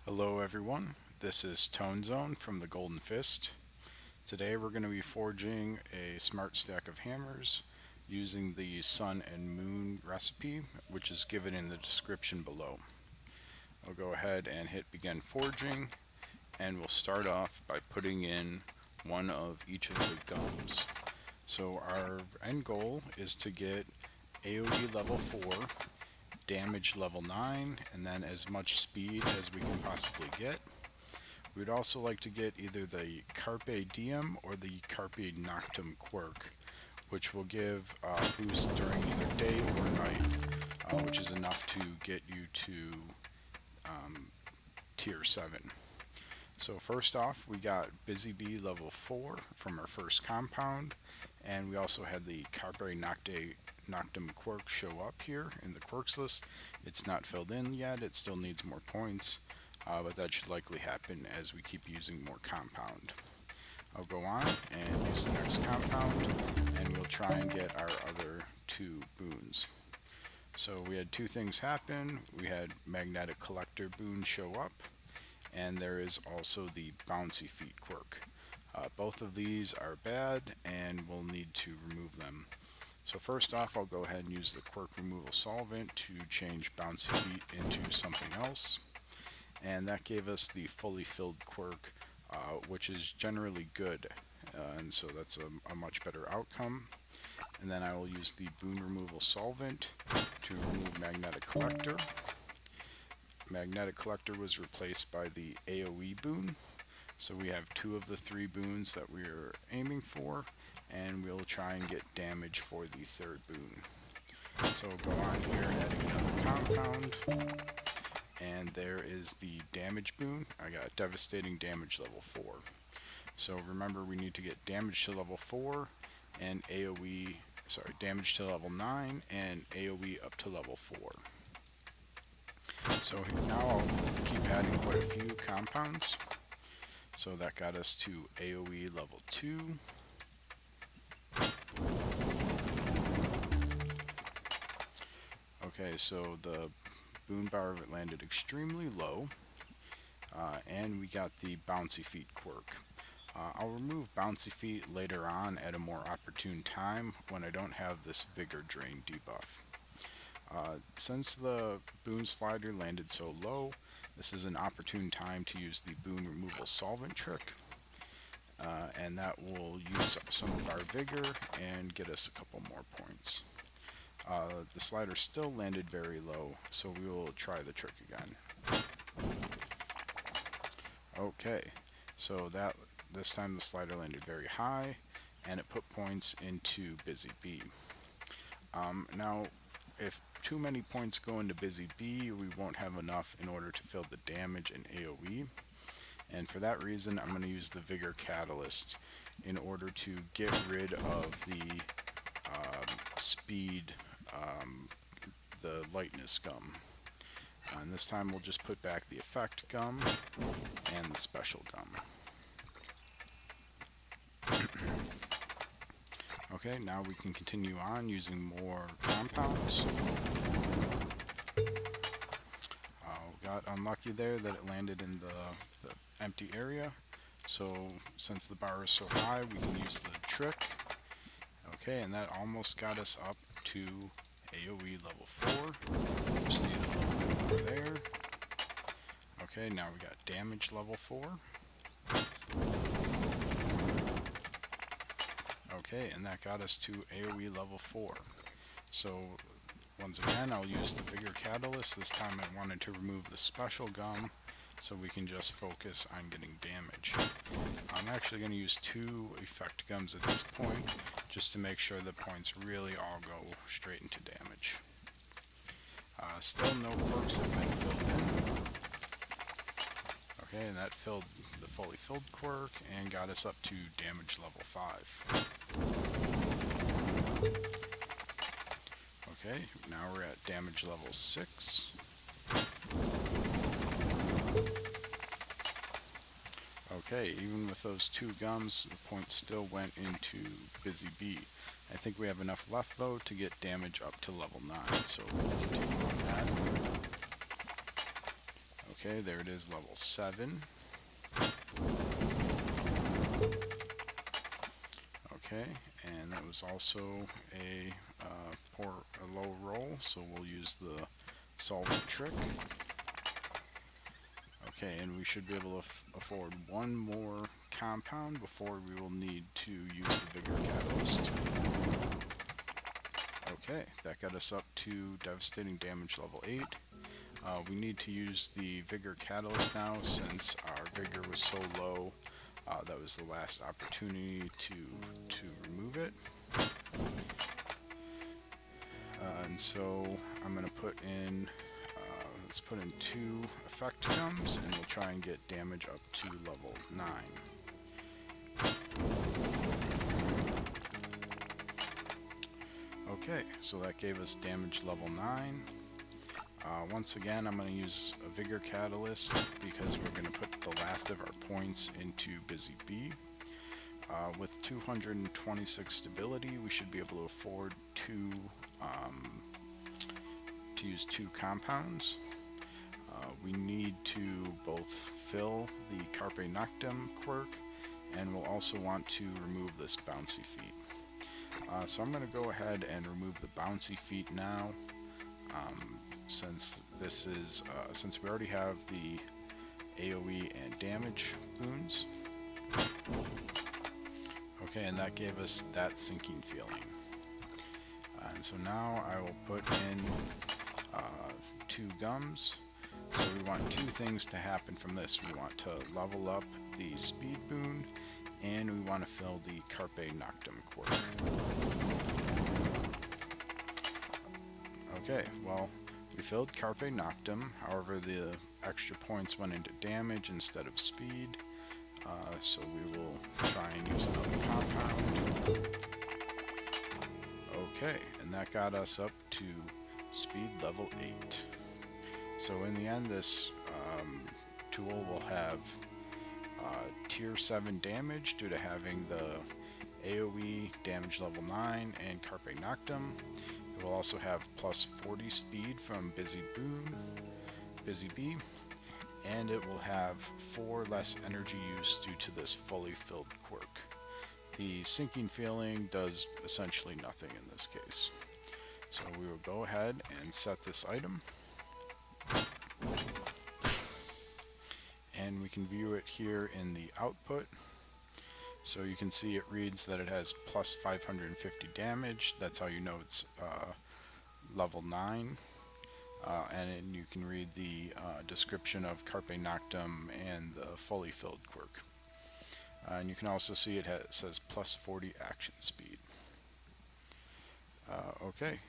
Hello everyone, this is Tone Zone from the Golden Fist. Today we're going to be forging a smart stack of hammers using the Sun and Moon recipe, which is given in the description below. I'll go ahead and hit begin forging, and we'll start off by putting in one of each of the gums. So our end goal is to get AoE level 4, damage level 9, and then as much speed as we can possibly get. We'd also like to get either the Carpe Diem or the Carpe Noctem quirk, which will give a boost during either day or night, which is enough to get you to tier 7. So first off, we got Busy Bee level 4 from our first compound, and we also had the Carpe Noctem quirk show up here in the quirks list. It's not filled in yet, it still needs more points, but that should likely happen as we keep using more compound. I'll go on and use the next compound, and we'll try and get our other two boons. So we had two things happen. We had Magnetic Collector boon show up, and there is also the Bouncy Feet quirk. Both of these are bad, and we'll need to remove them. So first off, I'll go ahead and use the Quirk Removal Solvent to change Bouncy Feet into something else. And that gave us the fully filled quirk, which is generally good. And so that's a much better outcome. And then I will use the Boon Removal Solvent to remove Magnetic Collector. Magnetic Collector was replaced by the AoE boon. So we have two of the three boons that we're aiming for, and we'll try and get damage for the third boon. So go on here, adding another compound, and there is the damage boon. I got devastating damage level 4. So remember, we need to get damage to level 4 and damage to level 9 and AoE up to level 4. So now I'll keep adding quite a few compounds. So that got us to AoE level 2. Okay, so the boon bar of it landed extremely low, and we got the Bouncy Feet quirk. I'll remove Bouncy Feet later on at a more opportune time when I don't have this Vigor Drain debuff. Since the boon slider landed so low, this is an opportune time to use the Boon Removal Solvent trick, and that will use up some of our vigor and get us a couple more points. The slider still landed very low, so we will try the trick again. Okay, so this time the slider landed very high, and it put points into Busy Bee. Now, if too many points go into Busy Bee, we won't have enough in order to fill the damage and AoE. And for that reason, I'm going to use the Vigour Catalyst in order to get rid of the speed, the Lightness Gum. And this time we'll just put back the Effect Gum and the Special Gum. Okay, now we can continue on using more compounds. Got unlucky there that it landed in the empty area. So since the bar is so high, we can use the trick. Okay, and that almost got us up to AoE level 4. Just need a little bit more there. Okay, now we got damage level 4. Okay, and that got us to AoE level 4. So once again, I'll use the Vigour Catalyst. This time I wanted to remove the Special Gum so we can just focus on getting damage. I'm actually going to use 2 Effect Gums at this point, just to make sure the points really all go straight into damage. Still no quirks have been filled in. Okay, and that filled the fully filled quirk and got us up to damage level 5. Okay, now we're at damage level 6. Okay, even with those 2 gums, the points still went into Busy Bee. I think we have enough left though to get damage up to level 9, so we'll continue on that. Okay, there it is, level 7. Okay, and that was also a low roll, so we'll use the solvent trick. Okay, and we should be able to afford one more compound before we will need to use the Vigour Catalyst. Okay, that got us up to devastating damage level 8. We need to use the Vigour Catalyst now since our Vigor was so low. That was the last opportunity to remove it. And so I'm going to put in, let's put in 2 effect gums, and we'll try and get damage up to level 9. Okay, so that gave us damage level 9. Once again, I'm going to use a Vigour Catalyst because we're going to put the last of our points into Busy Bee. With 226 stability, we should be able to afford to use 2 compounds. We need to both fill the Carpe Noctem quirk, and we'll also want to remove this bouncy feet. So I'm going to go ahead and remove the bouncy feet now. Since this is since we already have the AoE and damage boons. Okay, and that gave us that sinking feeling. And so now I will put in 2 gums. So we want 2 things to happen from this. We want to level up the speed boon, and we want to fill the Carpe Noctem quirk. Okay, well, we filled Carpe Noctem, however the extra points went into damage instead of speed, so we will try and use another compound. Okay, and that got us up to speed level 8. So in the end, this tool will have tier 7 damage due to having the AoE damage level 9 and Carpe Noctem. It will also have plus 40 speed from Busy Bee, and it will have 4 less energy use due to this fully filled quirk. The sinking feeling does essentially nothing in this case. So we will go ahead and set this item. And we can view it here in the output. So you can see it reads that it has plus 550 damage. That's how you know it's level 9. And then you can read the description of Carpe Noctem and the fully filled quirk. And you can also see it says plus 40 action speed. Okay,